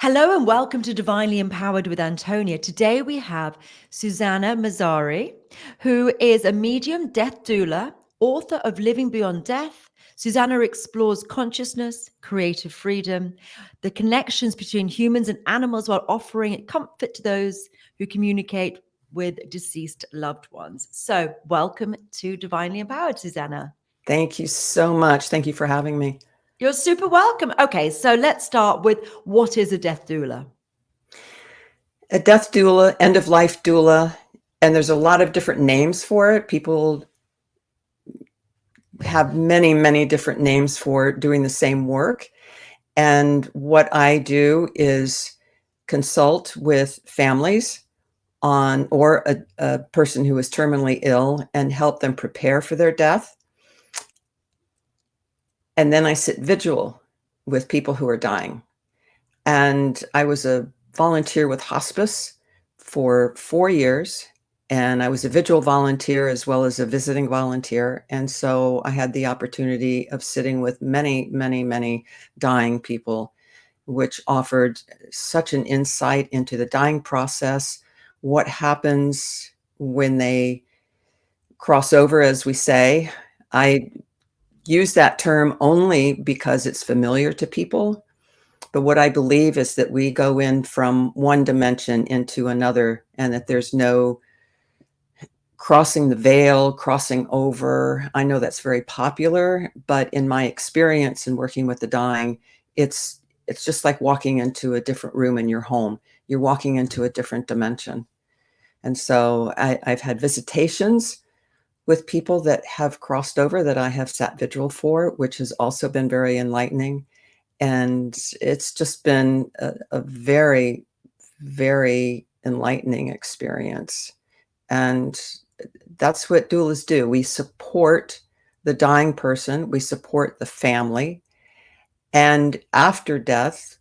Hello and welcome to Divinely Empowered with Antonia. Today we have Susanna Mazzari, who is a medium death doula, author of Living Beyond Death. Susanna explores consciousness, creative freedom, the connections between humans and animals while offering comfort to those who communicate with deceased loved ones. So, welcome to Divinely Empowered, Susanna. Thank you so much. Thank you for having me. You're super welcome. Okay, so let's start with what is a death doula? A death doula, end of life doula, and there's a lot of different names for it. People have many, many different names for doing the same work. And what I do is consult with families on or a person who is terminally ill and help them prepare for their death. And then I sit vigil with people who are dying. And I was a volunteer with hospice for 4 years, and I was a vigil volunteer as well as a visiting volunteer. And so I had the opportunity of sitting with many, many, many dying people, which offered such an insight into the dying process, what happens when they cross over, as we say. I use that term only because it's familiar to people. But what I believe is that we go in from one dimension into another, and that there's no crossing the veil, crossing over. I know that's very popular, but in my experience in working with the dying, it's just like walking into a different room in your home. You're walking into a different dimension. And so I've had visitations with people that have crossed over that I have sat vigil for, which has also been very enlightening. And it's just been a very, very enlightening experience. And that's what doulas do. We support the dying person, we support the family. And after death,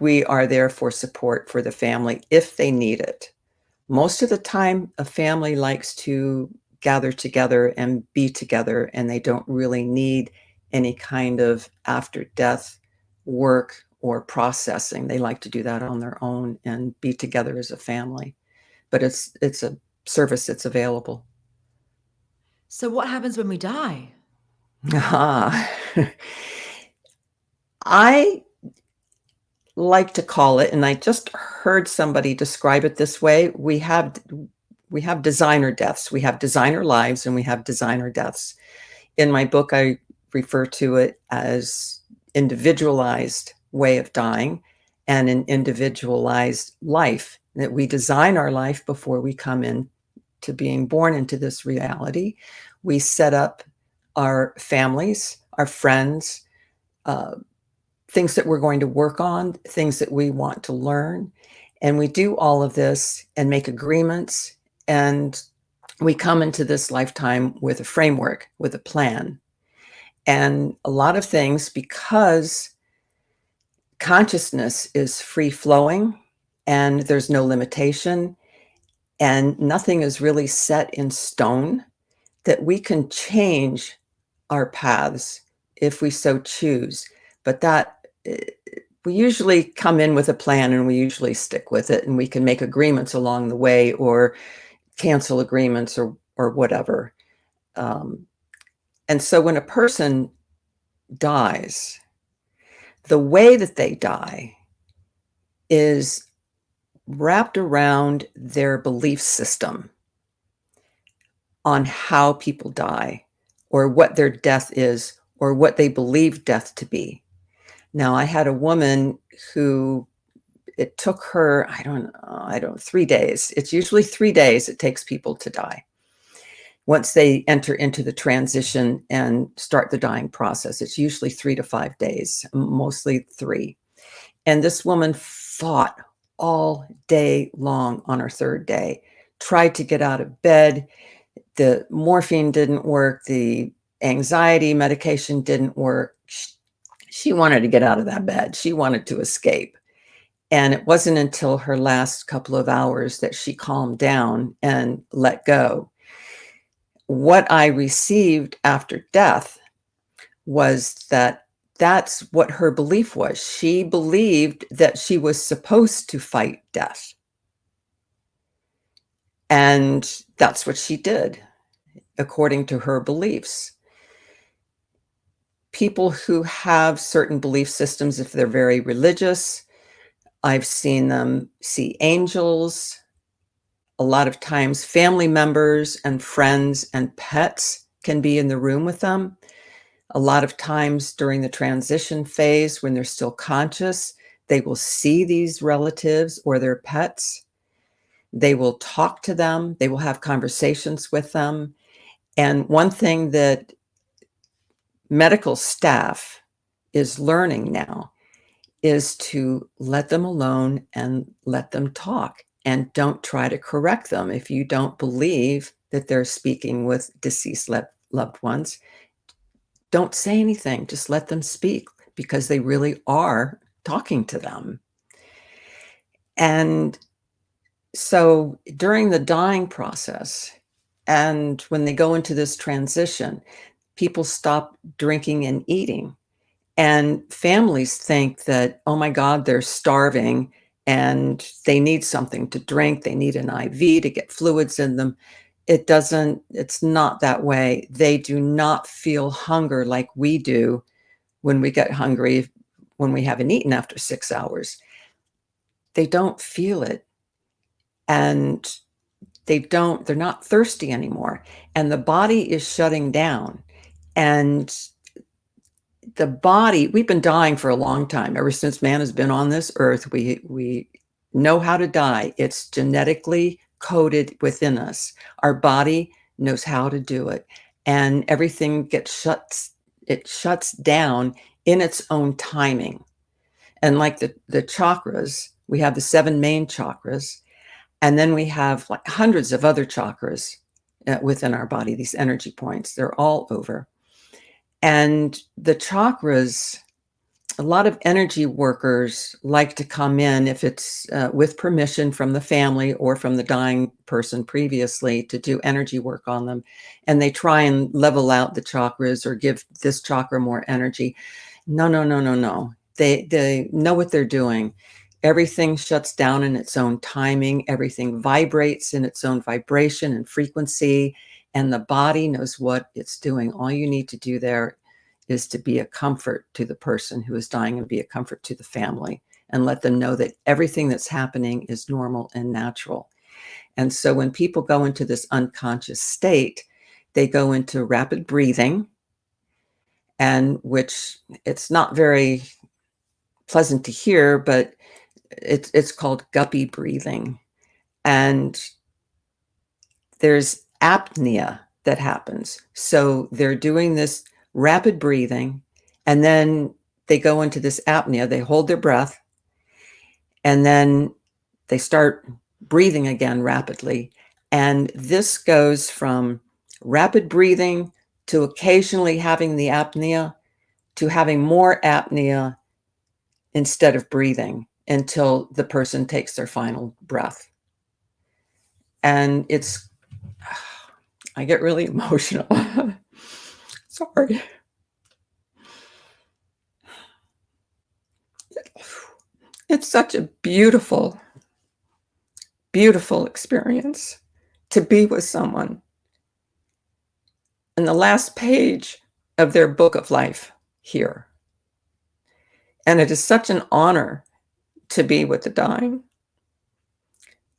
we are there for support for the family if they need it. Most of the time, a family likes to gather together and be together, and they don't really need any kind of after death work or processing. They like to do that on their own and be together as a family. But it's a service that's available. So, what happens when we die? I like to call it, and I just heard somebody describe it this way. We have designer deaths. We have designer lives and we have designer deaths. In my book, I refer to it as individualized way of dying and an individualized life, that we design our life before we come in to being born into this reality. We set up our families, our friends, things that we're going to work on, things that we want to learn. And we do all of this and make agreements. And we come into this lifetime with a framework, with a plan. And a lot of things, because consciousness is free flowing and there's no limitation and nothing is really set in stone, that we can change our paths if we so choose. But that we usually come in with a plan and we usually stick with it, and we can make agreements along the way or cancel agreements or whatever. And so when a person dies, the way that they die is wrapped around their belief system on how people die or what their death is or what they believe death to be. Now, I had a woman who it took her, I don't know, 3 days. It's usually 3 days it takes people to die. Once they enter into the transition and start the dying process, it's usually 3 to 5 days, mostly 3. And this woman fought all day long on her 3rd day, tried to get out of bed. The morphine didn't work. The anxiety medication didn't work. She wanted to get out of that bed. She wanted to escape. And it wasn't until her last couple of hours that she calmed down and let go. What I received after death was that that's what her belief was. She believed that she was supposed to fight death. And that's what she did, according to her beliefs. People who have certain belief systems, if they're very religious, I've seen them see angels. A lot of times family members and friends and pets can be in the room with them. A lot of times during the transition phase, when they're still conscious, they will see these relatives or their pets. They will talk to them. They will have conversations with them. And one thing that medical staff is learning now is to let them alone and let them talk, and don't try to correct them if you don't believe that they're speaking with deceased loved ones. Don't say anything, just let them speak, because they really are talking to them. And so during the dying process, and when they go into this transition, people stop drinking and eating. And families think that, oh my God, they're starving and they need something to drink. They need an IV to get fluids in them. It's not that way. They do not feel hunger like we do when we get hungry, when we haven't eaten after 6 hours. They don't feel it. And they're not thirsty anymore. And the body is shutting down. And the body, we've been dying for a long time. Ever since man has been on this earth, we know how to die. It's genetically coded within us. Our body knows how to do it. And everything shuts down in its own timing. And like the chakras, we have the 7 main chakras, and then we have like hundreds of other chakras within our body, these energy points. They're all over. And the chakras, a lot of energy workers like to come in, if it's with permission from the family or from the dying person previously, to do energy work on them. And they try and level out the chakras or give this chakra more energy. No. They know what they're doing. Everything shuts down in its own timing. Everything vibrates in its own vibration and frequency. And the body knows what it's doing. All you need to do there is to be a comfort to the person who is dying, and be a comfort to the family, and let them know that everything that's happening is normal and natural. And so when people go into this unconscious state, they go into rapid breathing, and which it's not very pleasant to hear, but it's called guppy breathing. And there's apnea that happens. So they're doing this rapid breathing, and then they go into this apnea. They hold their breath, and then they start breathing again rapidly. And this goes from rapid breathing to occasionally having the apnea to having more apnea instead of breathing, until the person takes their final breath. And I get really emotional. Sorry. It's such a beautiful, beautiful experience to be with someone in the last page of their book of life here. And it is such an honor to be with the dying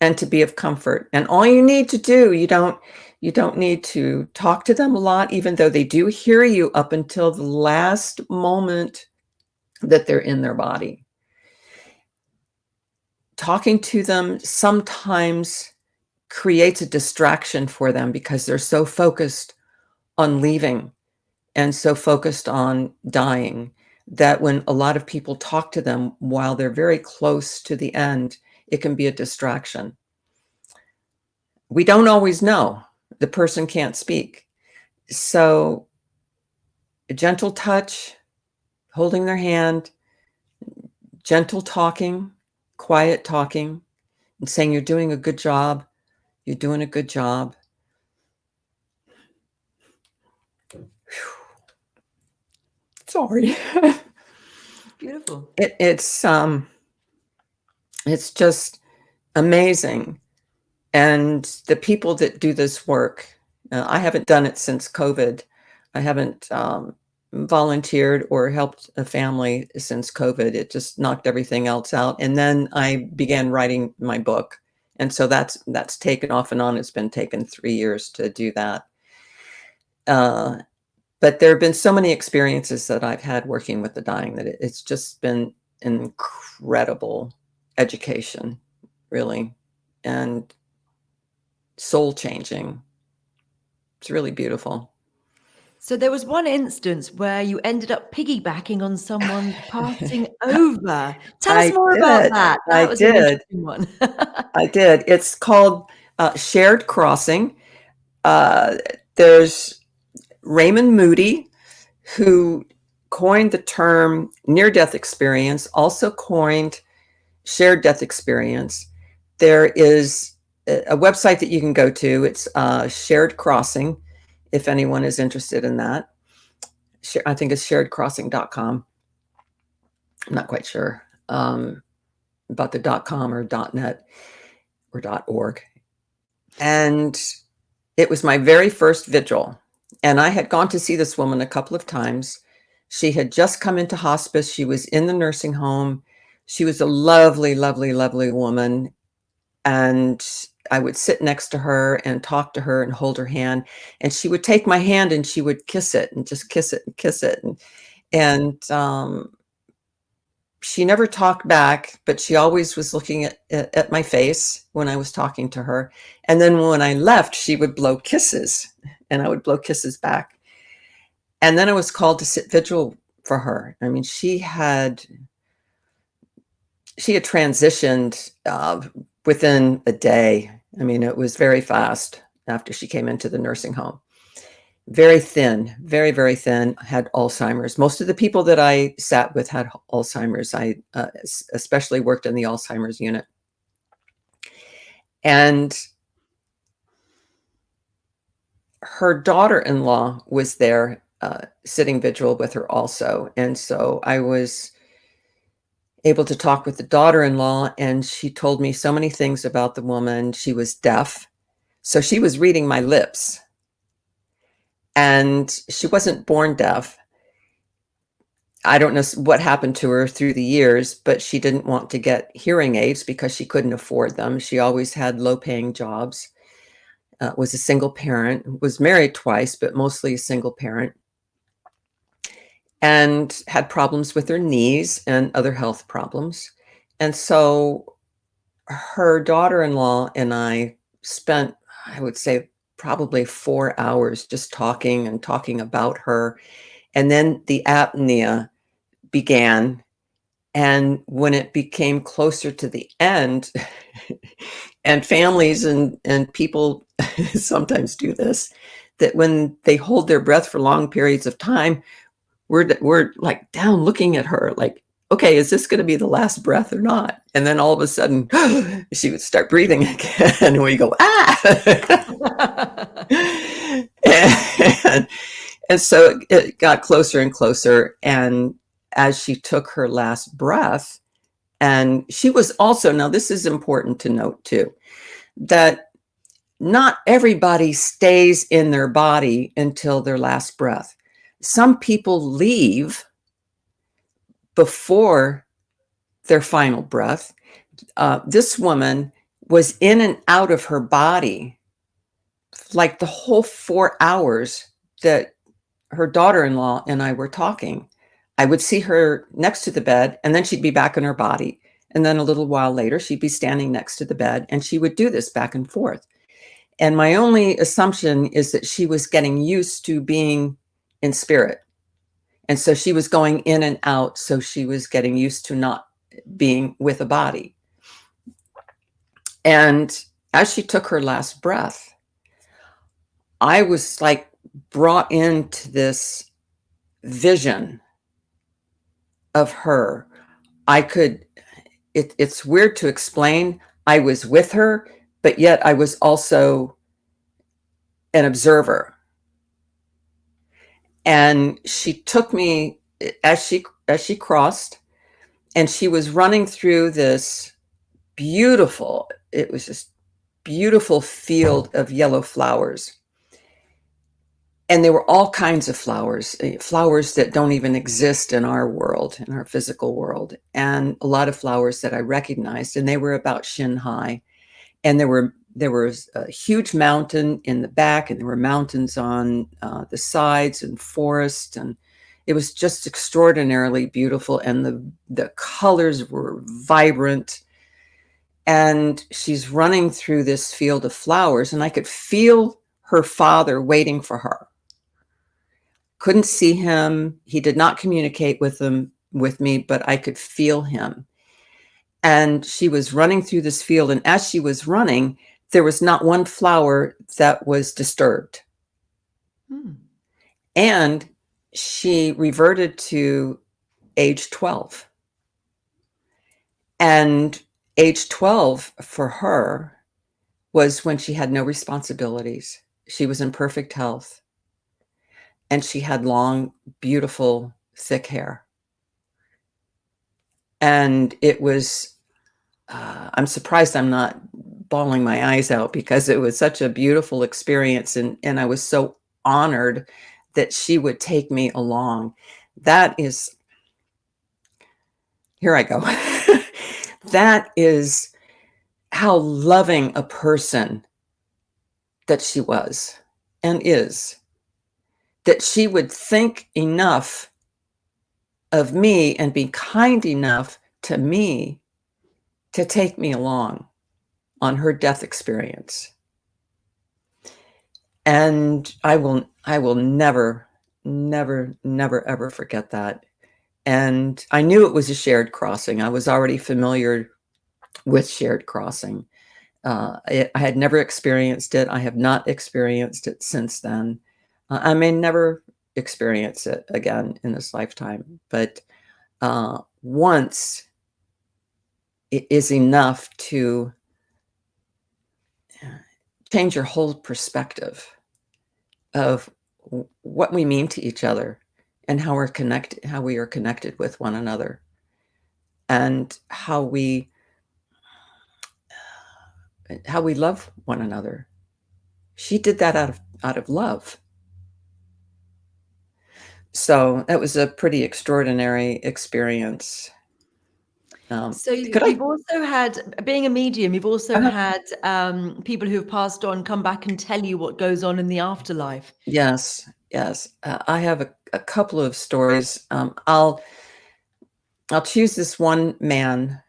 and to be of comfort. And all you need to do, you don't need to talk to them a lot, even though they do hear you up until the last moment that they're in their body. Talking to them sometimes creates a distraction for them, because they're so focused on leaving and so focused on dying, that when a lot of people talk to them while they're very close to the end, it can be a distraction. We don't always know. The person can't speak. So a gentle touch, holding their hand, gentle talking, quiet talking, and saying, you're doing a good job. You're doing a good job. Sorry. Beautiful. It's just amazing. And the people that do this work, I haven't done it since COVID. I haven't volunteered or helped a family since COVID. It just knocked everything else out. And then I began writing my book. And so that's taken off and on. It's been taken 3 years to do that. But there have been so many experiences that I've had working with the dying that it's just been an incredible education, really, and soul changing. It's really beautiful. So there was one instance where you ended up piggybacking on someone passing over. Tell us more about that. That was an interesting one. I did. It's called shared crossing. There's Raymond Moody, who coined the term near-death experience, also coined shared death experience. There is a website that you can go to. It's Shared Crossing, if anyone is interested in that. I think it's sharedcrossing.com. I'm not quite sure about the .com or .net or .org. And it was my very first vigil. And I had gone to see this woman a couple of times. She had just come into hospice. She was in the nursing home. She was a lovely, lovely, lovely woman. And I would sit next to her and talk to her and hold her hand. And she would take my hand and she would kiss it and just kiss it and kiss it. And she never talked back, but she always was looking at my face when I was talking to her. And then when I left, she would blow kisses and I would blow kisses back. And then I was called to sit vigil for her. I mean, she had transitioned within a day. I mean, it was very fast after she came into the nursing home. Very thin, very, very thin, had Alzheimer's. Most of the people that I sat with had Alzheimer's. I especially worked in the Alzheimer's unit. And her daughter-in-law was there sitting vigil with her also. And so I was able to talk with the daughter-in-law, and she told me so many things about the woman. She was deaf, so she was reading my lips. And she wasn't born deaf. I don't know what happened to her through the years, but she didn't want to get hearing aids because she couldn't afford them. She always had low-paying jobs, was a single parent, was married twice, but mostly a single parent, and had problems with her knees and other health problems. And so her daughter-in-law and I spent, I would say, probably 4 hours just talking and talking about her. And then the apnea began. And when it became closer to the end, and families and people sometimes do this, that when they hold their breath for long periods of time, we're like down looking at her like, okay, is this going to be the last breath or not? And then all of a sudden, she would start breathing again, and we go, ah! and so it got closer and closer. And as she took her last breath, and she was also, now this is important to note too, that not everybody stays in their body until their last breath. Some people leave before their final breath. This woman was in and out of her body like the whole 4 hours that her daughter-in-law and I were talking. I would see her next to the bed, and then she'd be back in her body. And then a little while later, she'd be standing next to the bed, and she would do this back and forth. And my only assumption is that she was getting used to being in spirit. And so she was going in and out. So she was getting used to not being with a body. And as she took her last breath, I was like brought into this vision of her. It's weird to explain. I was with her, but yet I was also an observer. And she took me as she crossed. And she was running through this beautiful, it was just beautiful field of yellow flowers. And there were all kinds of flowers, flowers that don't even exist in our world, in our physical world, and a lot of flowers that I recognized, and they were about shin high. And there was a huge mountain in the back, and there were mountains on the sides, and forest, and it was just extraordinarily beautiful. And the colors were vibrant. And she's running through this field of flowers, and I could feel her father waiting for her. Couldn't see him. He did not communicate with me, but I could feel him. And she was running through this field, and as she was running, there was not one flower that was disturbed. And she reverted to age 12. And age 12 for her was when she had no responsibilities. She was in perfect health. And she had long, beautiful, thick hair. And it was, I'm surprised I'm not bawling my eyes out, because it was such a beautiful experience. And I was so honored that she would take me along. That is, here I go. That is how loving a person that she was and is, that she would think enough of me and be kind enough to me to take me along on her death experience. And I will never, never, never, ever forget that. And I knew it was a shared crossing. I was already familiar with shared crossing. I had never experienced it. I have not experienced it since then. I may never experience it again in this lifetime, but once it is enough to change your whole perspective of what we mean to each other and how we are connected with one another, and how we love one another. She did that out of love. So that was a pretty extraordinary experience. So you've also had, being a medium, you've also had people who have passed on come back and tell you what goes on in the afterlife. Yes. I have a couple of stories. I'll choose this one man.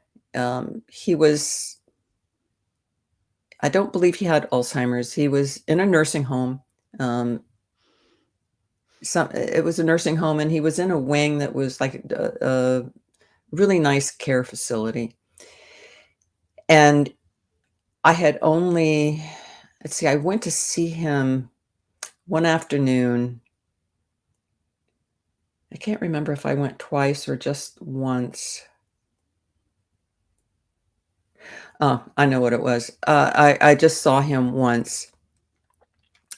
He was, I don't believe he had Alzheimer's. He was in a nursing home. It was a nursing home, and he was in a wing that was like a really nice care facility. And I had only, I went to see him one afternoon. I can't remember if I went twice or just once. Oh, I know what it was. I just saw him once.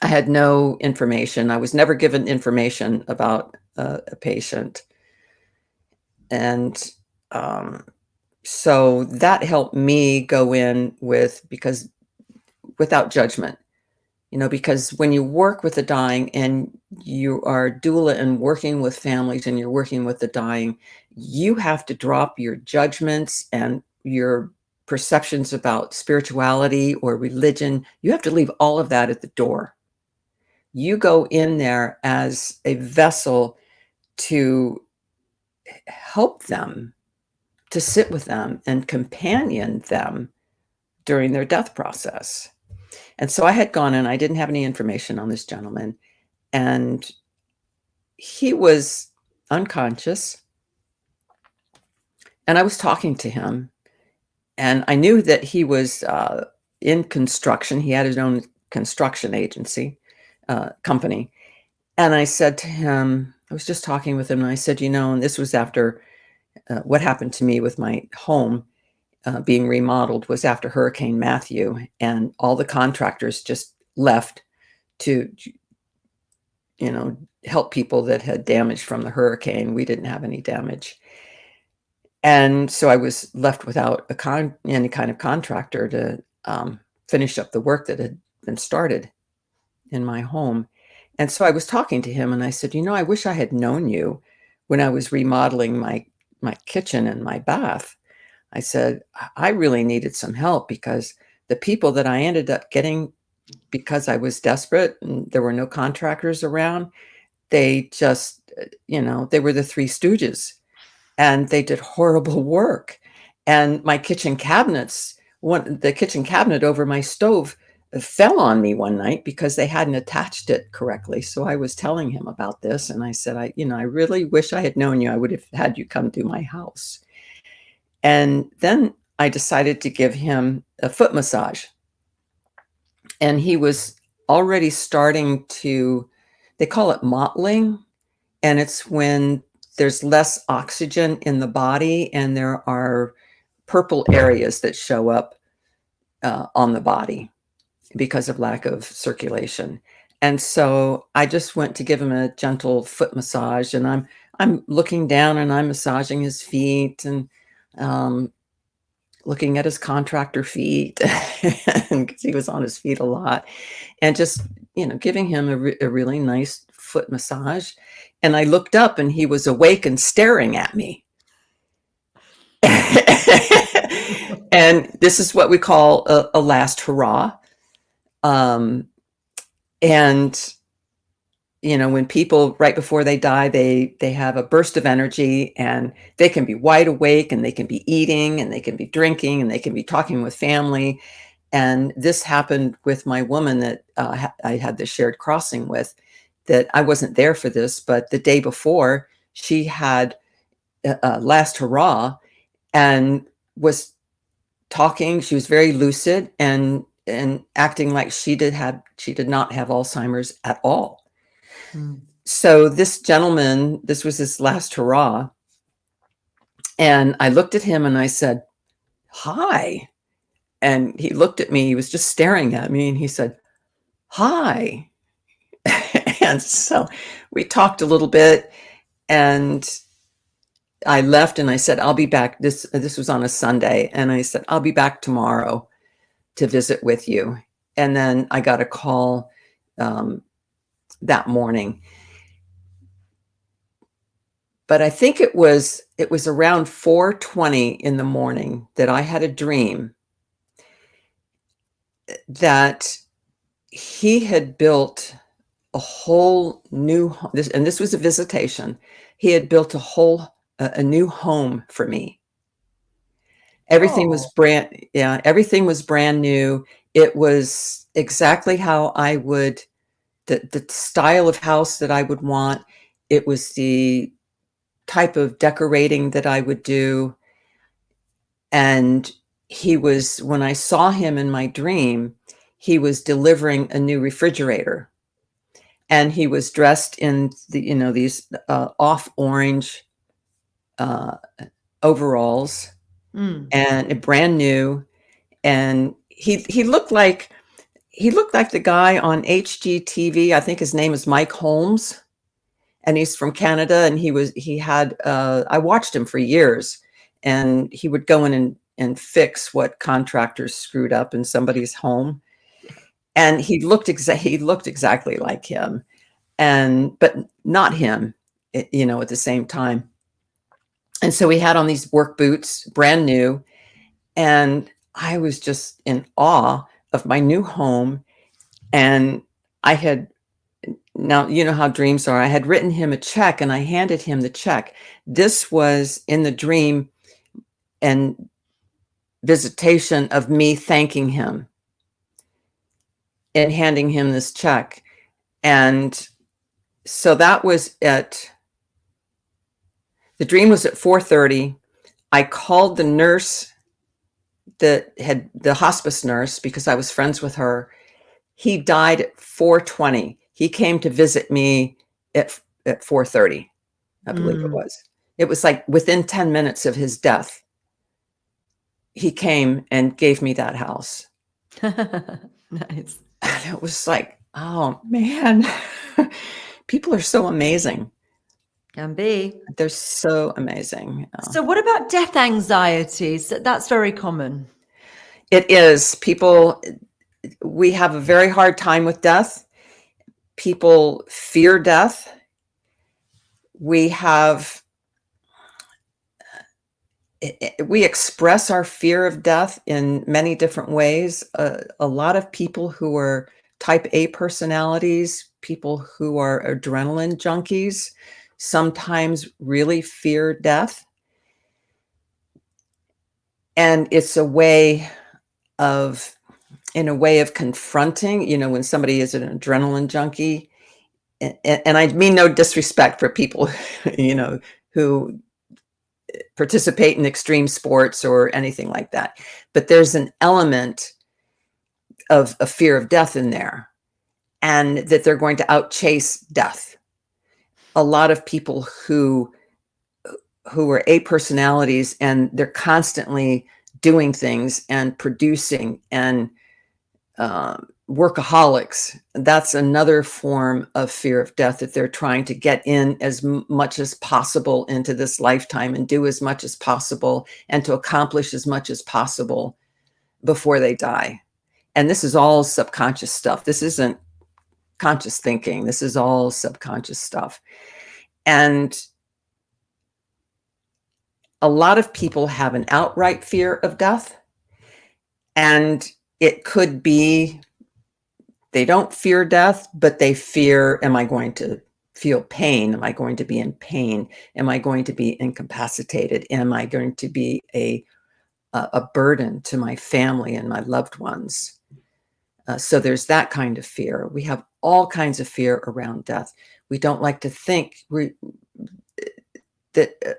I had no information. I was never given information about a patient. And so that helped me go in without judgment, because when you work with the dying and you are doula and working with families and you're working with the dying, you have to drop your judgments and your perceptions about spirituality or religion. You have to leave all of that at the door. You go in there as a vessel to help them, to sit with them and companion them during their death process. And so I had gone in, I didn't have any information on this gentleman, and he was unconscious. And I was talking to him, and I knew that he was in construction. He had his own construction agency, company. And I said to him, I was just talking with him, and I said, and this was after what happened to me with my home being remodeled, was after Hurricane Matthew, and all the contractors just left to, help people that had damage from the hurricane. We didn't have any damage. And so I was left without any kind of contractor to finish up the work that had been started in my home. And so I was talking to him and I said, I wish I had known you when I was remodeling my kitchen and my bath. I said, I really needed some help because the people that I ended up getting, because I was desperate and there were no contractors around, they just, they were the Three Stooges and they did horrible work. And my kitchen cabinets, the kitchen cabinet over my stove fell on me one night because they hadn't attached it correctly. So I was telling him about this and I said, I really wish I had known you. I would have had you come to my house. And then I decided to give him a foot massage. And he was already starting to, they call it mottling. And it's when there's less oxygen in the body and there are purple areas that show up on the body because of lack of circulation. And so I just went to give him a gentle foot massage, and I'm looking down and I'm massaging his feet and looking at his contractor feet because he was on his feet a lot, and just giving him a really nice foot massage. And I looked up and he was awake and staring at me. And this is what we call a last hurrah. And when people right before they die, they have a burst of energy, and they can be wide awake, and they can be eating, and they can be drinking, and they can be talking with family. And this happened with my woman that I had the shared crossing with, that I wasn't there for this, but the day before she had a last hurrah and was talking. She was very lucid and acting like she did not have Alzheimer's at all. So this gentleman, this was his last hurrah. And I looked at him and I said, "Hi." And he looked at me, he was just staring at me, and he said, "Hi." And so we talked a little bit, and I left and I said, "I'll be back." This was on a Sunday. And I said, "I'll be back tomorrow to visit with you." And then I got a call that morning. But I think it was around 4:20 in the morning that I had a dream that he had built a whole new this was a visitation. He had built a new home for me. Everything was everything was brand new. It was exactly how I would, the style of house that I would want. It was the type of decorating that I would do. And when I saw him in my dream, he was delivering a new refrigerator. And he was dressed in these off orange overalls, and brand new. And he looked like the guy on HGTV. I think his name is Mike Holmes, and he's from Canada. And I watched him for years, and he would go in and fix what contractors screwed up in somebody's home. And he looked exactly like him, but not him, at the same time. And so he had on these work boots, brand new. And I was just in awe of my new home. And now, you know how dreams are. I had written him a check and I handed him the check. This was in the dream and visitation of me thanking him and handing him this check. And so that was the dream was at 4:30. I called the nurse that had the hospice nurse because I was friends with her. He died at 4:20. He came to visit me at 4:30, I believe it was. It was like within 10 minutes of his death. He came and gave me that house. Nice. And it was like, oh man, people are so amazing. Can be. They're so amazing. So what about death anxiety? So that's very common. It is. People, we have a very hard time with death. People fear death. We express our fear of death in many different ways. A lot of people who are type A personalities, people who are adrenaline junkies, sometimes really fear death. And it's in a way of confronting, when somebody is an adrenaline junkie, and I mean no disrespect for people, who participate in extreme sports or anything like that. But there's an element of a fear of death in there, and that they're going to outchase death. A lot of people who are A personalities, and they're constantly doing things and producing and workaholics. That's another form of fear of death, that they're trying to get in as much as possible into this lifetime and do as much as possible and to accomplish as much as possible before they die. And this is all subconscious stuff. This isn't conscious thinking. This is all subconscious stuff. And a lot of people have an outright fear of death. And it could be they don't fear death, but they fear, am I going to feel pain? Am I going to be in pain? Am I going to be incapacitated? Am I going to be a burden to my family and my loved ones? So there's that kind of fear. We have all kinds of fear around death. We don't like to think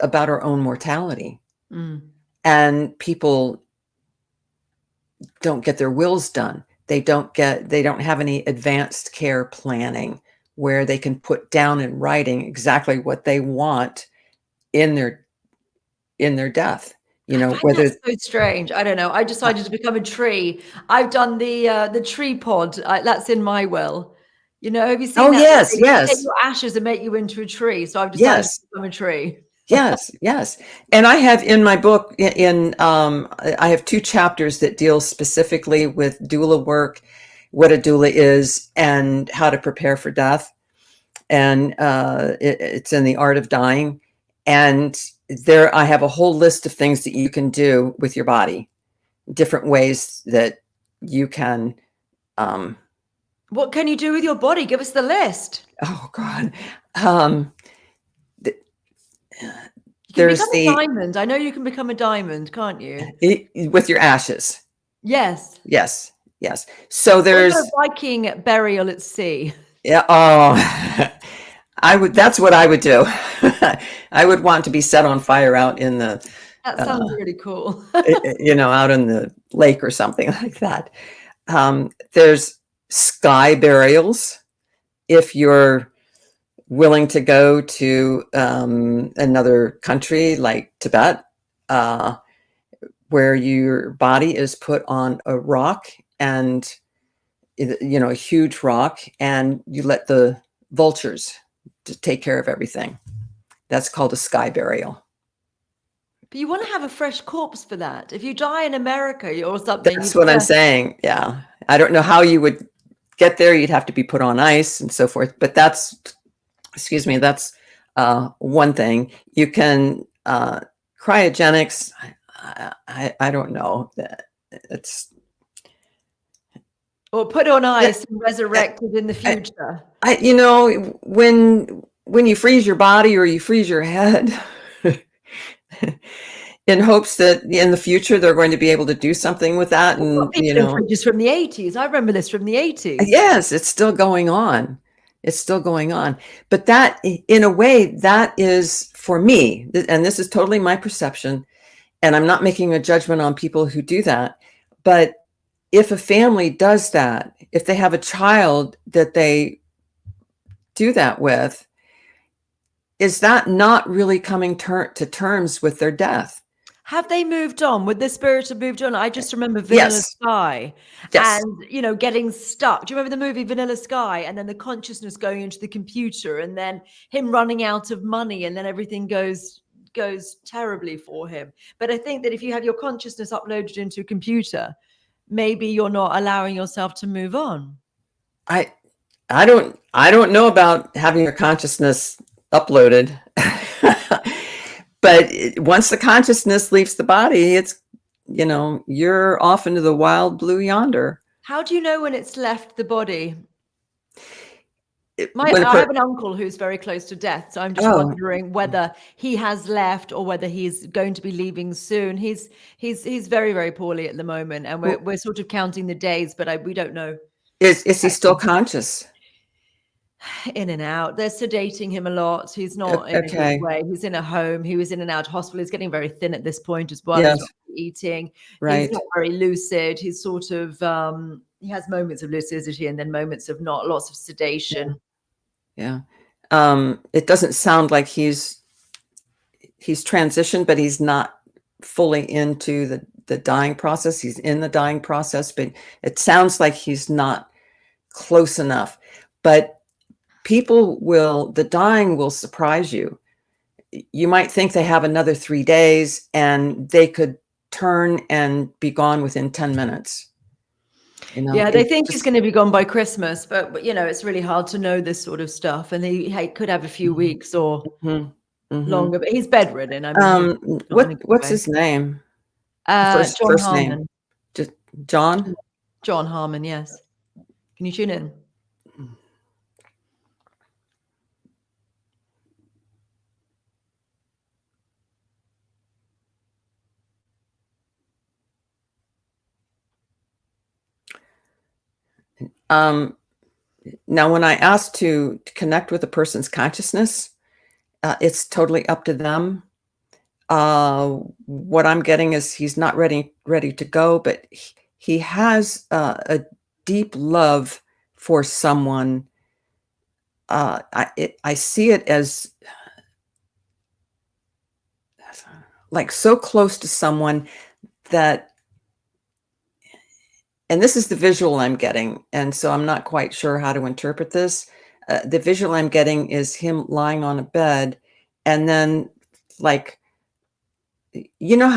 about our own mortality. And people don't get their wills done. They don't have any advanced care planning where they can put down in writing exactly what they want in their death. Whether that's so strange. I don't know. I decided to become a tree. I've done the tree pod. That's in my will. Have you seen that? Yes, they yes. take your ashes and make you into a tree. So I've decided to become a tree. Yes. And I have in my book, I have 2 chapters that deal specifically with doula work, what a doula is, and how to prepare for death. And it's in the art of dying. And there I have a whole list of things that you can do with your body, different ways that you can. What can you do with your body? Give us the list. Oh, God. You can become a diamond. I know you can become a diamond, can't you? With your ashes. Yes. So there's a Viking burial at sea. Yeah. Oh, that's what I would do. I would want to be set on fire out in the. That sounds really cool. Out in the lake or something like that. There's sky burials. If you're willing to go to another country like Tibet, where your body is put on a rock, and a huge rock, and you let the vultures to take care of everything. That's called a sky burial. But you want to have a fresh corpse for that. If you die in America or something. That's what I'm saying. Yeah. I don't know how you would get there. You'd have to be put on ice and so forth. But that's one thing. You can cryogenics. I don't know. It's or put on ice and resurrected in the future. When you freeze your body or you freeze your head, in hopes that in the future they're going to be able to do something with that. And fridges from the 80s. I remember this from the 80s. Yes, it's still going on. But that, in a way, that is for me, and this is totally my perception, and I'm not making a judgment on people who do that. But if a family does that, if they have a child that they do that with, is that not really coming to terms with their death? Have they moved on? Would the spirit have moved on? I just remember Vanilla Yes. Sky Yes. and, you know, getting stuck. Do you remember the movie Vanilla Sky? And then the consciousness going into the computer and then him running out of money and then everything goes terribly for him. But I think that if you have your consciousness uploaded into a computer, maybe you're not allowing yourself to move on. I don't know about having your consciousness uploaded. But once the consciousness leaves the body, it's, you know, you're off into the wild blue yonder. How do you know when it's left the body? When I have an uncle who's very close to death, so I'm just Oh, wondering whether he has left or whether he's going to be leaving soon. He's very, very poorly at the moment, and we're sort of counting the days, but we don't know. is he still conscious? In and out. They're sedating him a lot. He's not in a good Okay. way. He's in a home. He was in and out of hospital. He's getting very thin at this point as well. Yes. He's not eating. Right. He's not very lucid. He's sort of he has moments of lucidity and then moments of not. Lots of sedation. Yeah. It doesn't sound like he's transitioned, but he's not fully into the dying process. He's in the dying process, but it sounds like he's not close enough. But the dying will surprise you. You might think they have another 3 days and they could turn and be gone within 10 minutes. You know, yeah, they think he's going to be gone by Christmas, but you know, it's really hard to know this sort of stuff. And he could have a few weeks or longer, but he's bedridden. I mean, what's his name? John Harman. Name. Just John? John Harman, yes. Can you tune in? Now, when I ask to connect with a person's consciousness, it's totally up to them. What I'm getting is he's not ready to go, but he has a deep love for someone. I see it as like so close to someone that, and this is the visual I'm getting, and so I'm not quite sure how to interpret this. The visual I'm getting is him lying on a bed, and then like, you know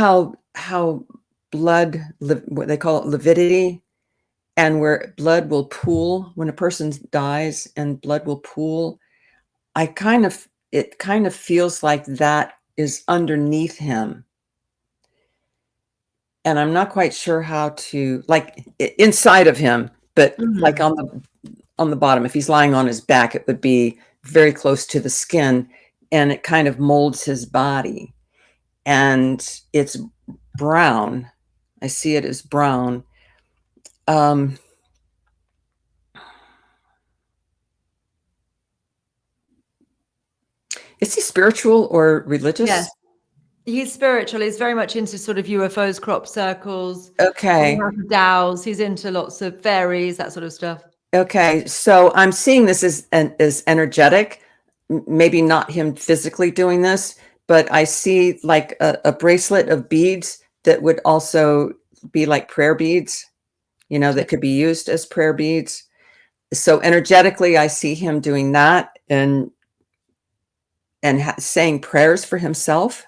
how blood, what they call it, lividity, and where blood will pool when a person dies and blood will pool. It kind of feels like that is underneath him. And I'm not quite sure how to, like, inside of him, but like on the bottom, if he's lying on his back, it would be very close to the skin, and it kind of molds his body. And it's brown. I see it as brown. Is he spiritual or religious? Yes. He's spiritual. He's very much into sort of UFOs, crop circles. Okay. Dowels. He's into lots of fairies, that sort of stuff. Okay. So I'm seeing this as energetic, maybe not him physically doing this, but I see like a bracelet of beads that would also be like prayer beads, you know, that could be used as prayer beads. So energetically, I see him doing that and saying prayers for himself.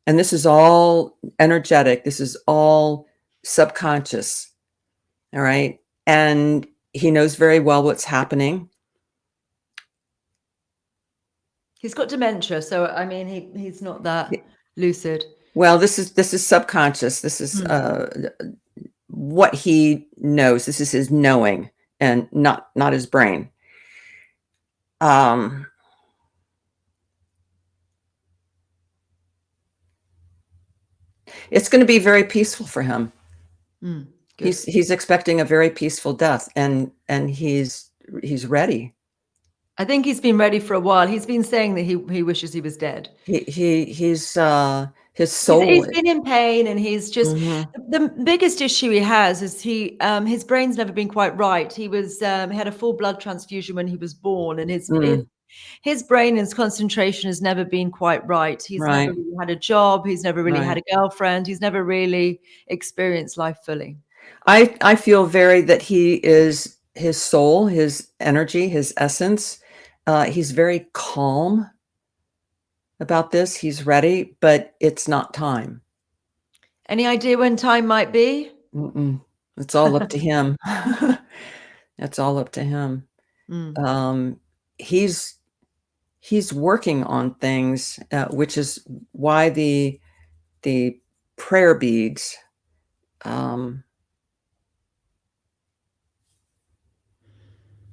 And this is all energetic. This is all subconscious. All right. And he knows very well what's happening. He's got dementia. So, I mean, he's not that lucid. Well, this is subconscious. This is what he knows. This is his knowing and not his brain. It's going to be very peaceful for him. He's expecting a very peaceful death, and he's ready. I think he's been ready for a while. He's been saying that he wishes he was dead. He's his soul. He's been in pain, and he's just the biggest issue he has is his brain's never been quite right. He was he had a full blood transfusion when he was born, and His brain and his concentration has never been quite right. He's never Right. really had a job. He's never really had Right. a girlfriend. He's never really experienced life fully. I feel very that he is his soul, his energy, his essence. He's very calm about this. He's ready, but it's not time. Any idea when time might be? Mm-mm. It's all up to him. It's all up to him. Mm, Um, he's working on things, which is why the prayer beads. And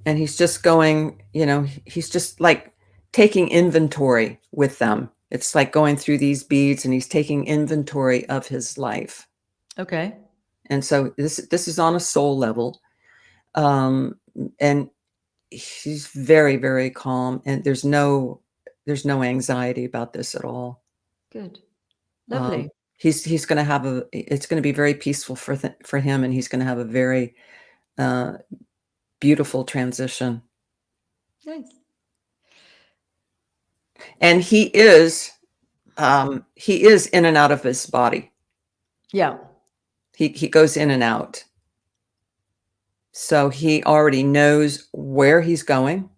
he's just going, he's just like taking inventory with them. It's like going through these beads and he's taking inventory of his life. okay. And so this is on a soul level. And he's very, very calm, and there's no anxiety about this at all. Good. Um, Lovely. he's going to have it's going to be very peaceful for him, and he's going to have a very beautiful transition. Nice. And he is in and out of his body. Yeah. He goes in and out. So he already knows where he's going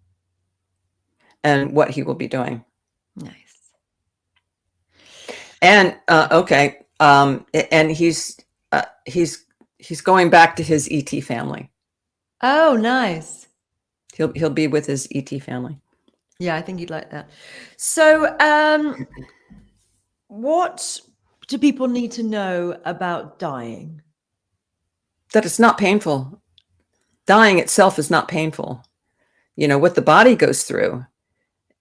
and what he will be doing. Nice. And okay, and he's going back to his ET family. Oh, nice. He'll be with his ET family. Yeah, I think you'd like that. So, what do people need to know about dying? That it's not painful. Dying itself is not painful. What the body goes through,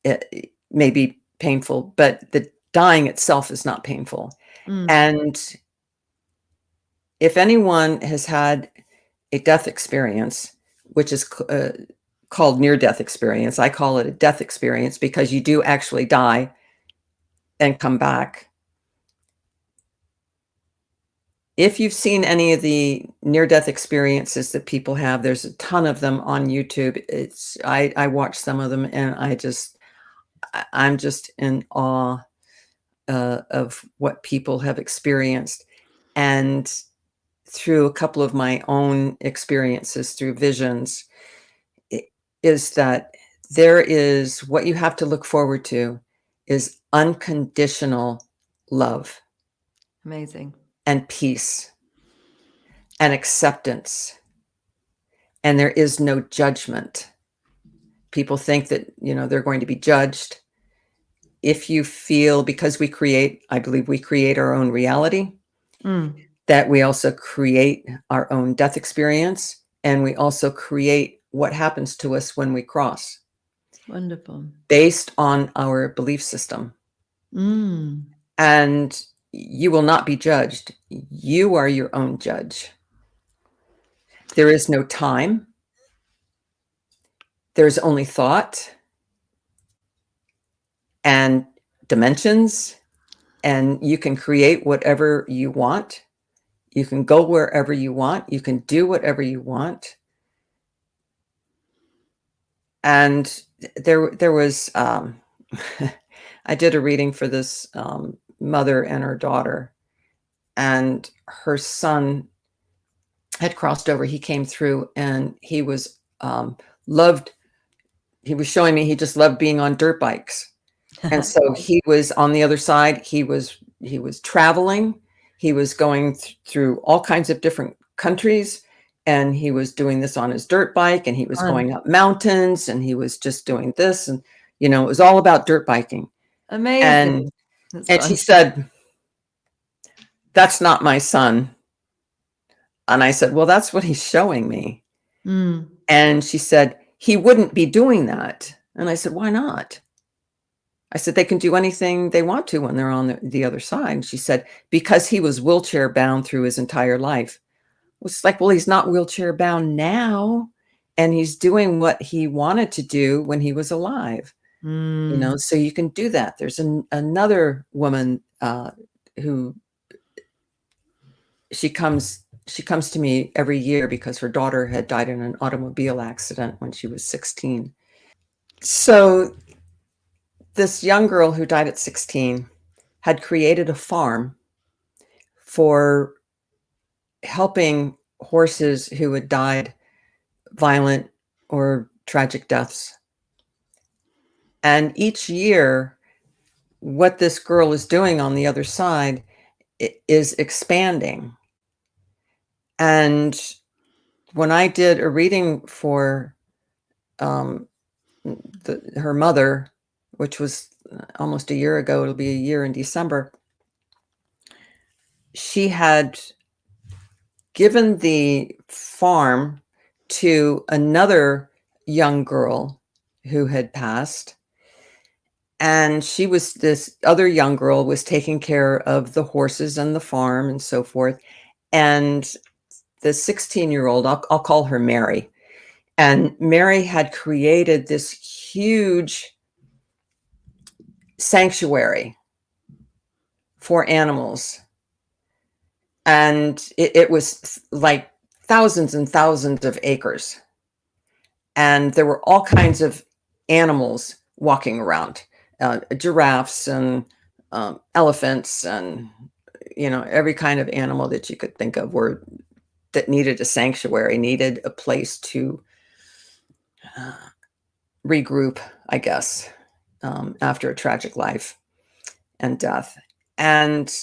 it may be painful, but the dying itself is not painful. And if anyone has had a death experience, which is called near-death experience, I call it a death experience because you do actually die and come back. If you've seen any of the near-death experiences that people have, there's a ton of them on YouTube. I watch some of them, and I'm just in awe of what people have experienced. And through a couple of my own experiences through visions, is that there is what you have to look forward to is unconditional love. Amazing. And peace and acceptance. And there is no judgment. People think that, they're going to be judged. If you feel, because I believe we create our own reality, that we also create our own death experience, and we also create what happens to us when we cross. Wonderful. Based on our belief system. And you will not be judged. You are your own judge. There is no time. There's only thought and dimensions, and you can create whatever you want. You can go wherever you want. You can do whatever you want. And there was, I did a reading for this mother and her daughter, and her son had crossed over. He came through, and he was loved. He was showing me he just loved being on dirt bikes. And so he was on the other side. He was traveling. He was going through all kinds of different countries, and he was doing this on his dirt bike, and he was going up mountains, and he was just doing this. And, it was all about dirt biking. Amazing. And she said, "That's not my son." And I said, "Well, that's what he's showing me." And she said, "He wouldn't be doing that." And I said, "Why not?" I said, "They can do anything they want to when they're on the other side." And she said, "Because he was wheelchair bound through his entire life." It's like, well, he's not wheelchair bound now, and he's doing what he wanted to do when he was alive. So you can do that. There's another woman who she comes to me every year because her daughter had died in an automobile accident when she was 16. So This young girl who died at 16 had created a farm for helping horses who had died violent or tragic deaths. And each year, what this girl is doing on the other side is expanding. And when I did a reading for her mother, which was almost a year ago, it'll be a year in December, she had given the farm to another young girl who had passed. And this other young girl was taking care of the horses and the farm and so forth. And the 16-year-old, I'll call her Mary. And Mary had created this huge sanctuary for animals. And it was like thousands and thousands of acres. And there were all kinds of animals walking around, giraffes and elephants and, every kind of animal that you could think of that needed a sanctuary, needed a place to regroup, I guess, after a tragic life and death. And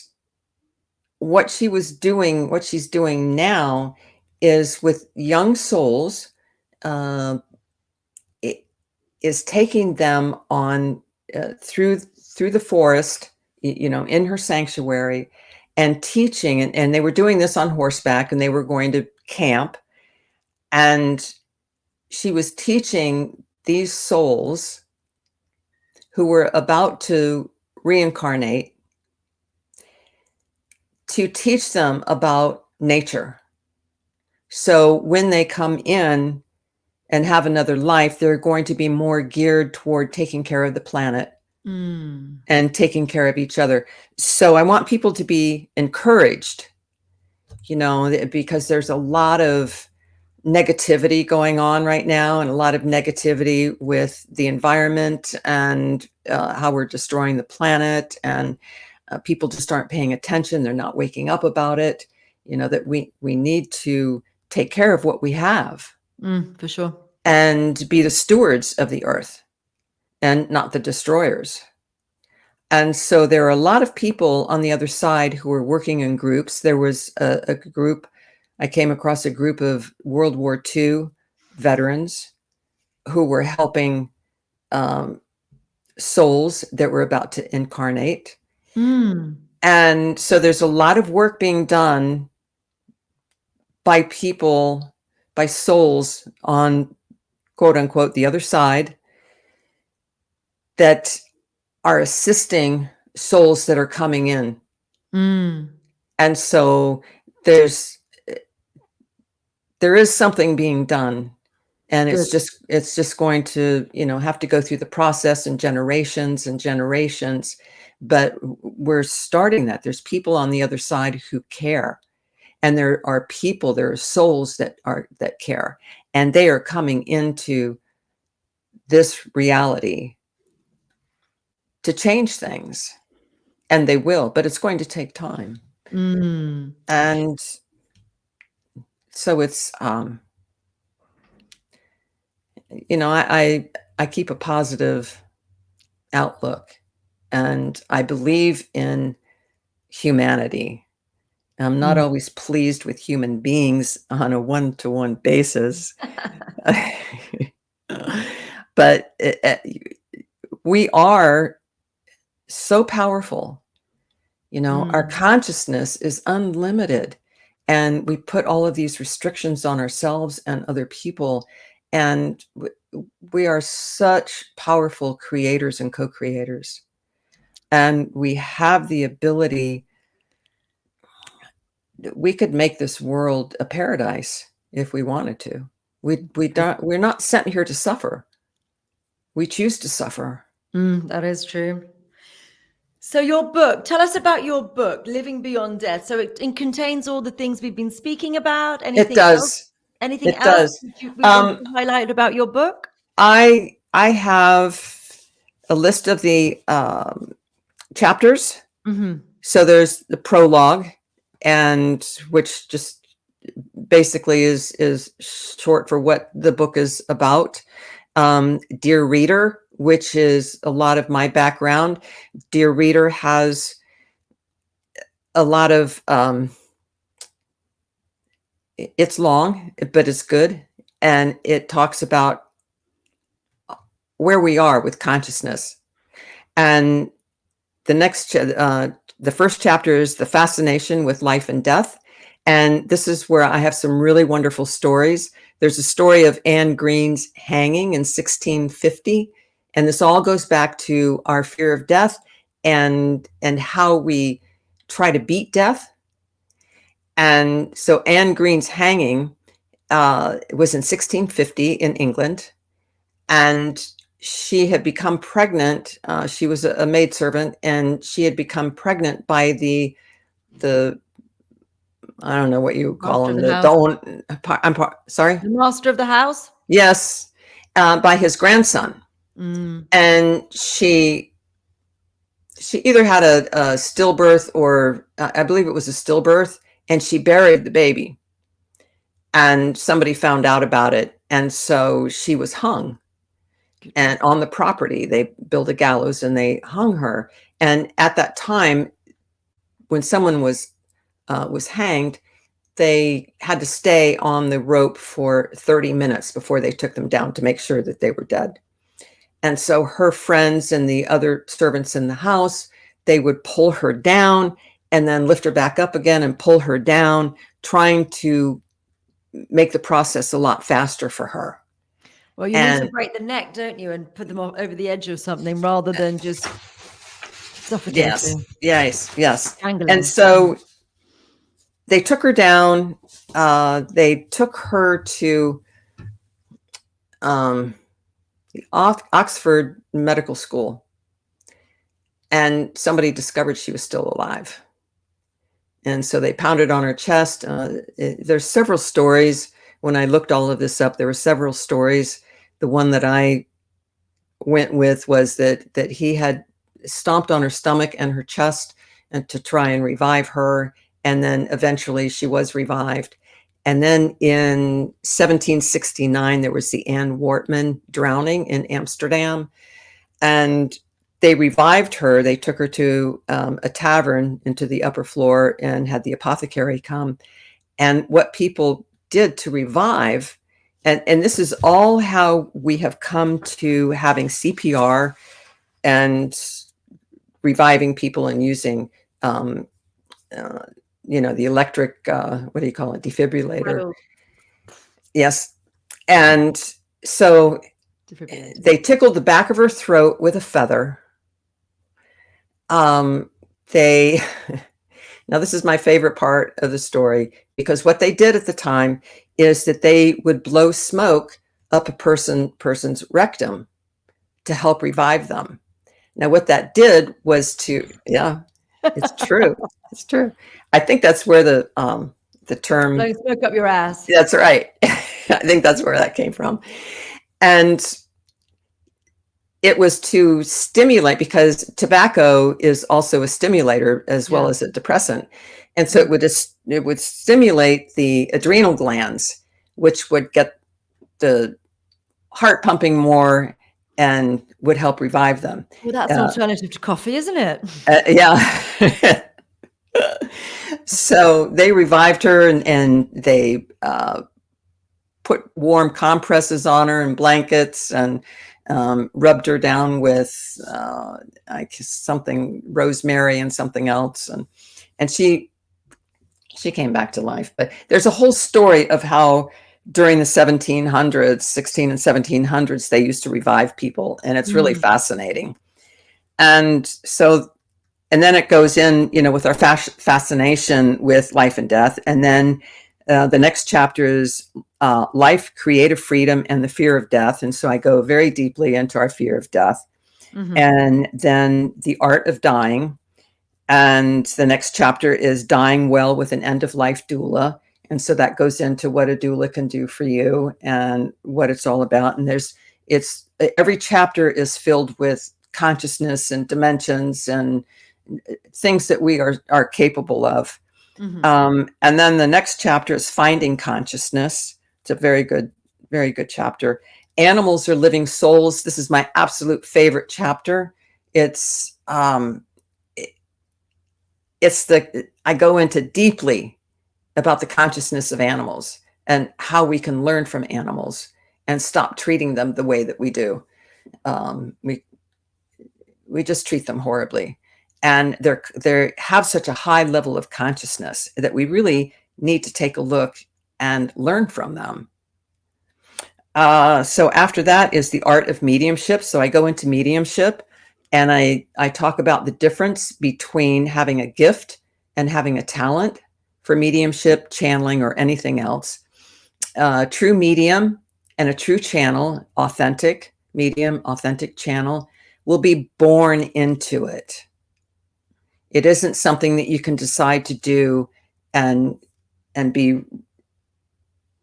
what she's doing now is with young souls, is taking them on through the forest, in her sanctuary, and teaching. And they were doing this on horseback, and they were going to camp. And she was teaching these souls who were about to reincarnate to teach them about nature. So when they come in and have another life, they're going to be more geared toward taking care of the planet and taking care of each other. So I want people to be encouraged, because there's a lot of negativity going on right now, and a lot of negativity with the environment and how we're destroying the planet, and people just aren't paying attention. They're not waking up about it, that we need to take care of what we have. For sure. And be the stewards of the earth and not the destroyers. And so there are a lot of people on the other side who are working in groups. There was a group, I came across a group of World War II veterans who were helping souls that were about to incarnate. And so there's a lot of work being done by people, by souls on, quote unquote, the other side, that are assisting souls that are coming in. And so there is something being done, and it's just going to, have to go through the process and generations, but we're starting that. There's people on the other side who care, and there are souls that care, and they are coming into this reality to change things, and they will, but it's going to take time. And so it's, I keep a positive outlook, and I believe in humanity. I'm not always pleased with human beings on a one-to-one basis, but we are so powerful. Our consciousness is unlimited, and we put all of these restrictions on ourselves and other people, and we are such powerful creators and co-creators, and we have the ability. We could make this world a paradise if we wanted to. We're not sent here to suffer. We choose to suffer. That is true. So your book, tell us about your book, Living Beyond Death. So it contains all the things we've been speaking about. Anything else? Anything else you want to highlight about your book? I have a list of the chapters. Mm-hmm. So there's the prologue, and which just basically is short for what the book is about. Dear Reader, which is a lot of my background. Dear Reader has a lot of, it's long, but it's good. And it talks about where we are with consciousness. And the next, the first chapter is The Fascination with Life and Death. And this is where I have some really wonderful stories. There's a story of Anne Green's hanging in 1650. And this all goes back to our fear of death and how we try to beat death. And so Anne Green's hanging was in 1650 in England. And she had become pregnant. She was a maidservant, and she had become pregnant by the I don't know what you call him. Sorry? The master of the house? Yes, by his grandson. Mm. And she either had a stillbirth or I believe it was a stillbirth, and she buried the baby. And somebody found out about it, and so she was hung. And on the property, they built a gallows and they hung her. And at that time, when someone was hanged, they had to stay on the rope for 30 minutes before they took them down to make sure that they were dead. And so her friends and the other servants in the house, they would pull her down and then lift her back up again and pull her down, trying to make the process a lot faster for her. Well, you need to break the neck, don't you, and put them over the edge of something rather than just suffocating. Yes. Angling. And so they took her down. They took her to the Oxford Medical School, and somebody discovered she was still alive. And so they pounded on her chest. There's several stories. When I looked all of this up, there were several stories. The one that I went with was that he had stomped on her stomach and her chest and to try and revive her. And then eventually she was revived. And then in 1769, there was the Anne Wortman drowning in Amsterdam. And they revived her. They took her to a tavern into the upper floor and had the apothecary come. And what people did to revive, and this is all how we have come to having CPR and reviving people and using, the electric, what do you call it? Defibrillator. Oh. Yes. And so they tickled the back of her throat with a feather. Now this is my favorite part of the story, because what they did at the time is that they would blow smoke up a person's rectum to help revive them. Now, what that did was it's true. It's true. I think that's where the term blowing smoke up your ass. That's right. I think that's where that came from. And it was to stimulate, because tobacco is also a stimulator as well as a depressant. And so it would stimulate the adrenal glands, which would get the heart pumping more and would help revive them. Well, that's an alternative to coffee, isn't it? Yeah. So they revived her and they put warm compresses on her and blankets and rubbed her down with something, rosemary and something else. And she came back to life. But there's a whole story of how during the 1700s, 16 and 1700s, they used to revive people. And it's really fascinating. And so, and then it goes in, with our fascination with life and death. And then the next chapter is life, creative freedom, and the fear of death. And so I go very deeply into our fear of death. And then the art of dying. And the next chapter is dying well with an end-of-life doula. And so that goes into what a doula can do for you and what it's all about. And every chapter is filled with consciousness and dimensions and things that we are capable of. And then the next chapter is Finding Consciousness. It's a very good chapter. Animals are living souls. This is my absolute favorite chapter. I go into deeply about the consciousness of animals and how we can learn from animals and stop treating them the way that we do. We just treat them horribly. And they have such a high level of consciousness that we really need to take a look and learn from them. So after that is the art of mediumship. So I go into mediumship and I talk about the difference between having a gift and having a talent for mediumship, channeling, or anything else. True medium and a true channel, authentic medium, authentic channel, will be born into it. It isn't something that you can decide to do and be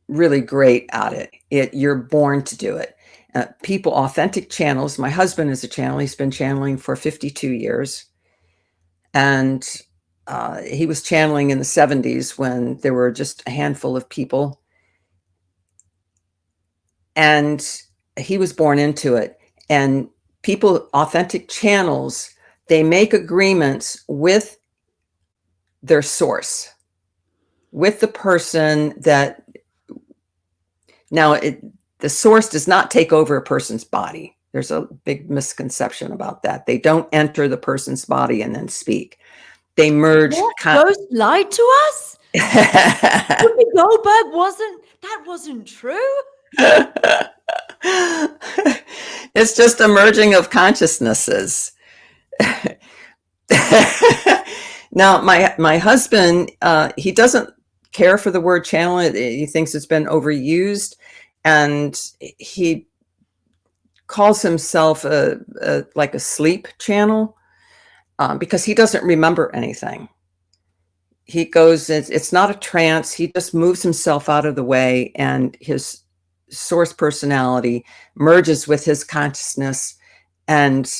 really great at it. You're born to do it. People, authentic channels. My husband is a channel. He's been channeling for 52 years. And he was channeling in the 70s when there were just a handful of people. And he was born into it. And people, authentic channels, they make agreements with their source, with the person that now the source does not take over a person's body. There's a big misconception about that. They don't enter the person's body and then speak. They merge. Ghost lied to us? Whoopi Goldberg wasn't true. It's just a merging of consciousnesses. Now, my husband, he doesn't care for the word channel. He thinks it's been overused, and he calls himself like a sleep channel because he doesn't remember anything. He goes, it's not a trance. He just moves himself out of the way, and his source personality merges with his consciousness and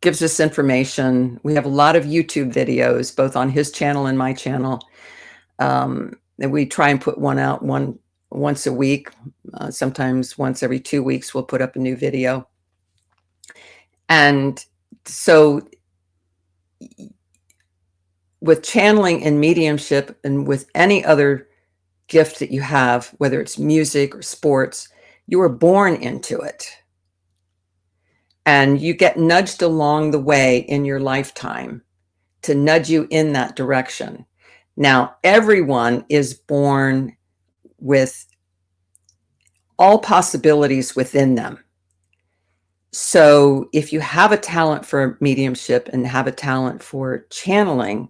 gives us information. We have a lot of YouTube videos, both on his channel and my channel. And we try and put one out once a week. Sometimes once every 2 weeks, we'll put up a new video. And so with channeling and mediumship and with any other gift that you have, whether it's music or sports, you are born into it. And you get nudged along the way in your lifetime to nudge you in that direction. Now, everyone is born with all possibilities within them. So if you have a talent for mediumship and have a talent for channeling,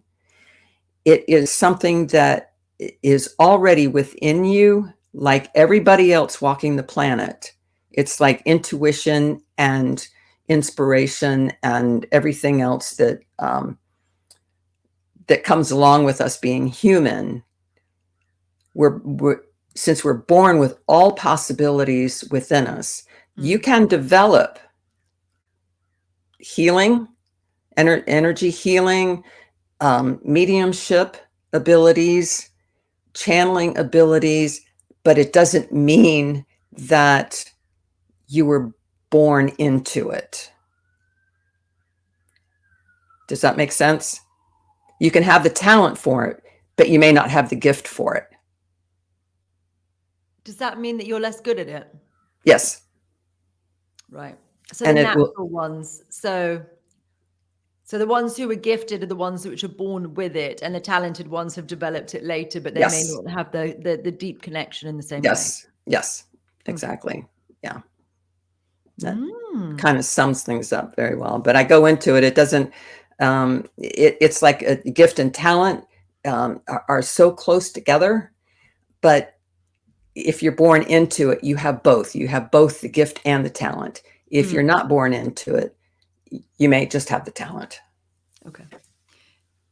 it is something that is already within you, like everybody else walking the planet. It's like intuition and inspiration and everything else that that comes along with us being human. Since we're born with all possibilities within us, you can develop healing, energy healing, mediumship abilities, channeling abilities, but it doesn't mean that you were born into it. Does that make sense? You can have the talent for it, but you may not have the gift for it. Does that mean that you're less good at it? Yes. Right. So the natural ones. So the ones who are gifted are the ones which are born with it, and the talented ones have developed it later, but they may not have the deep connection in the same way. Yes, exactly. Yeah. That kind of sums things up very well. But I go into it. It doesn't, it's like a gift and talent are so close together. But if you're born into it, you have both. You have both the gift and the talent. If you're not born into it, you may just have the talent. Okay.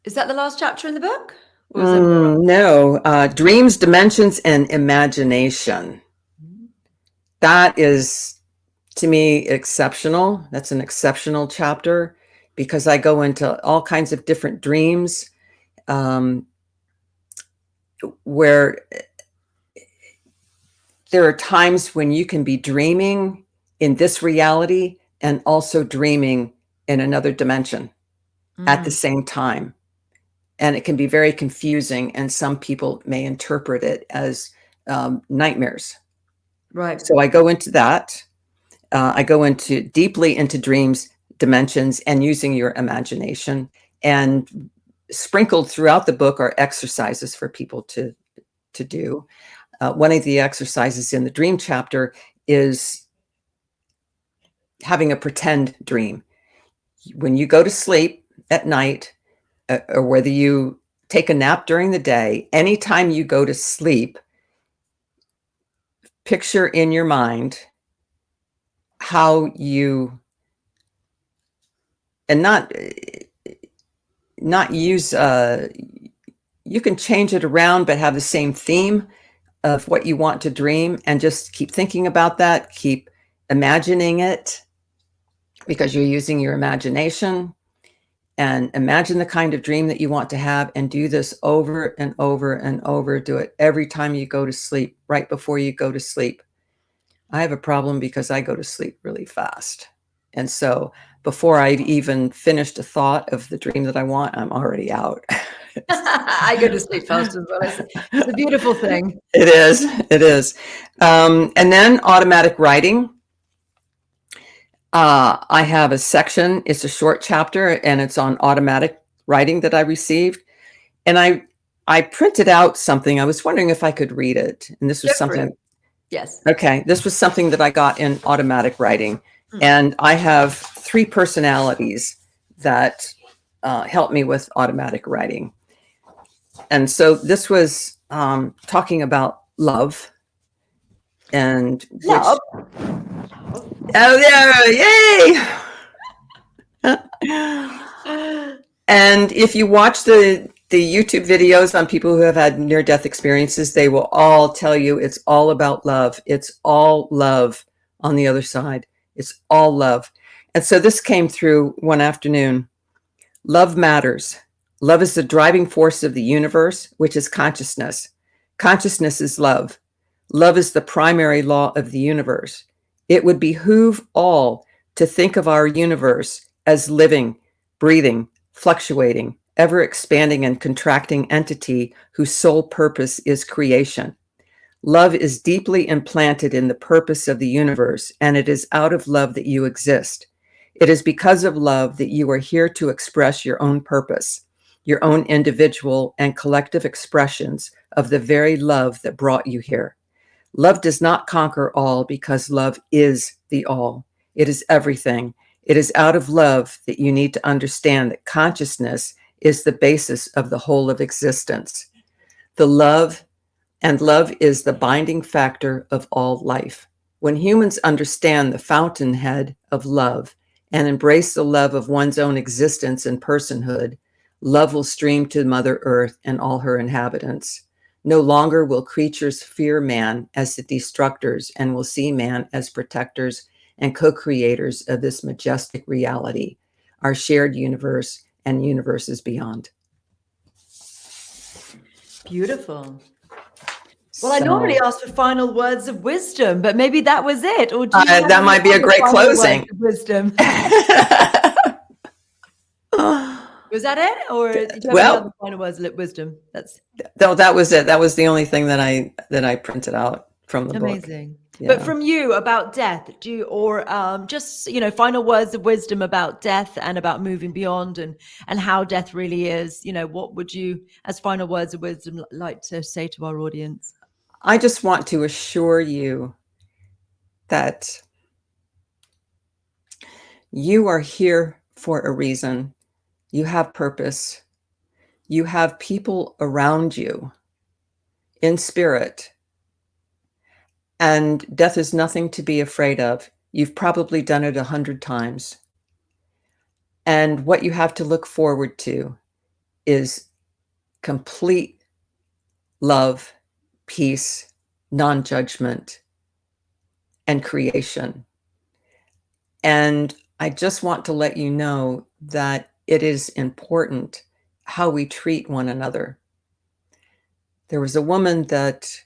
Is that the last chapter in the book? No. Dreams, dimensions, and imagination. That is to me, exceptional. That's an exceptional chapter because I go into all kinds of different dreams where there are times when you can be dreaming in this reality and also dreaming in another dimension at the same time. And it can be very confusing, and some people may interpret it as nightmares. Right. So I go into that. I go into deeply into dreams, dimensions, and using your imagination. And sprinkled throughout the book are exercises for people to do. One of the exercises in the dream chapter is having a pretend dream. When you go to sleep at night, or whether you take a nap during the day, anytime you go to sleep, picture in your mind how you, and not use, you can change it around, but have the same theme of what you want to dream, and just keep thinking about that, keep imagining it, because you're using your imagination, and imagine the kind of dream that you want to have, and do this over and over and over. Do it every time you go to sleep, right before you go to sleep. I have a problem because I go to sleep really fast. And so before I've even finished a thought of the dream that I want, I'm already out. I go to sleep fast as well. It's a beautiful thing. It is. It is. And then automatic writing. I have a section. It's a short chapter, and it's on automatic writing that I received. And I printed out something. I was wondering if I could read it. And this was something. Yes. Okay. This was something that I got in automatic writing. And I have 3 personalities that help me with automatic writing. And so this was talking about love. And Love. Oh yeah, yay! And if you watch the YouTube videos on people who have had near-death experiences, they will all tell you it's all about love. It's all love on the other side. It's all love. And so this came through one afternoon. Love matters. Love is the driving force of the universe, which is consciousness. Consciousness is love. Love is the primary law of the universe. It would behoove all to think of our universe as living, breathing, fluctuating, ever expanding and contracting entity whose sole purpose is creation. Love is deeply implanted in the purpose of the universe, and it is out of love that you exist. It is because of love that you are here to express your own purpose, your own individual and collective expressions of the very love that brought you here. Love does not conquer all because love is the all. It is everything. It is out of love that you need to understand that consciousness is the basis of the whole of existence. Love is the binding factor of all life. When humans understand the fountainhead of love and embrace the love of one's own existence and personhood, love will stream to Mother Earth and all her inhabitants. No longer will creatures fear man as the destructors, and will see man as protectors and co-creators of this majestic reality, our shared universe and universes beyond. Beautiful. Well, I normally ask for final words of wisdom, but maybe that was it. Or do you that might be a great closing. Wisdom. Was that it, or do you have any other final words of wisdom? That was it. That was the only thing that I printed out from the book. Amazing. Yeah. But from you about death, just final words of wisdom about death and about moving beyond and how death really is. What would you, as final words of wisdom, like to say to our audience? I just want to assure you that you are here for a reason. You have purpose. You have people around you in spirit. And death is nothing to be afraid of. You've probably done it 100 times. And what you have to look forward to is complete love, peace, non-judgment, and creation. And I just want to let you know that it is important how we treat one another. There was a woman that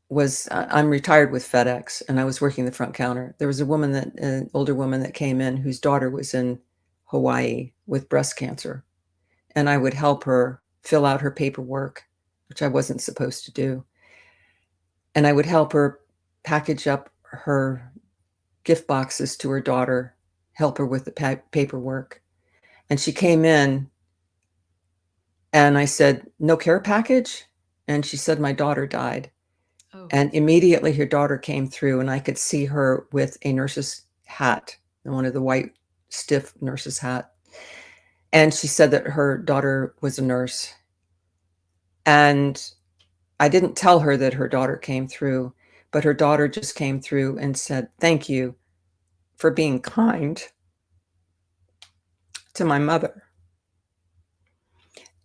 was, I'm retired with FedEx, and I was working the front counter. There was a woman an older woman that came in whose daughter was in Hawaii with breast cancer. And I would help her fill out her paperwork, which I wasn't supposed to do. And I would help her package up her gift boxes to her daughter, help her with the paperwork. And she came in and I said, "No care package?" And she said, "My daughter died." Oh. And immediately her daughter came through, and I could see her with a nurse's hat, one of the white, stiff nurse's hat. And she said that her daughter was a nurse. And I didn't tell her that her daughter came through, but her daughter just came through and said, "Thank you for being kind to my mother."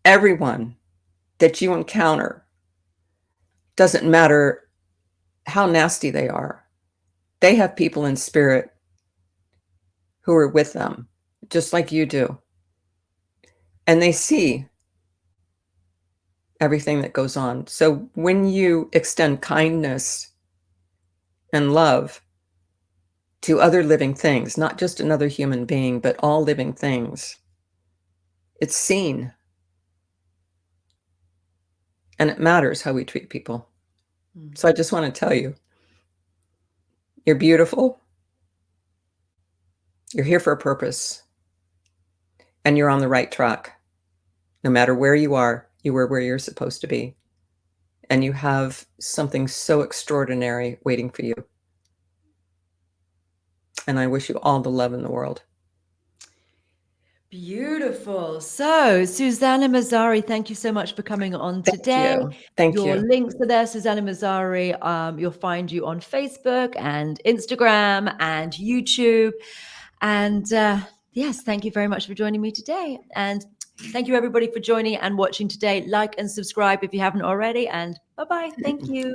Everyone that you encounter, doesn't matter how nasty they are, they have people in spirit who are with them, just like you do. And they see everything that goes on. So when you extend kindness and love to other living things, not just another human being, but all living things, it's seen. And it matters how we treat people. So I just want to tell you, you're beautiful. You're here for a purpose. And you're on the right track. No matter where you are where you're supposed to be. And you have something so extraordinary waiting for you. And I wish you all the love in the world. Beautiful. So, Susanna Mazzari, thank you so much for coming on today. Thank you. Your links are there, Susanna Mazzari. You'll find you on Facebook and Instagram and YouTube. And yes, thank you very much for joining me today. And thank you, everybody, for joining and watching today. Like and subscribe if you haven't already. And bye-bye. Thank you.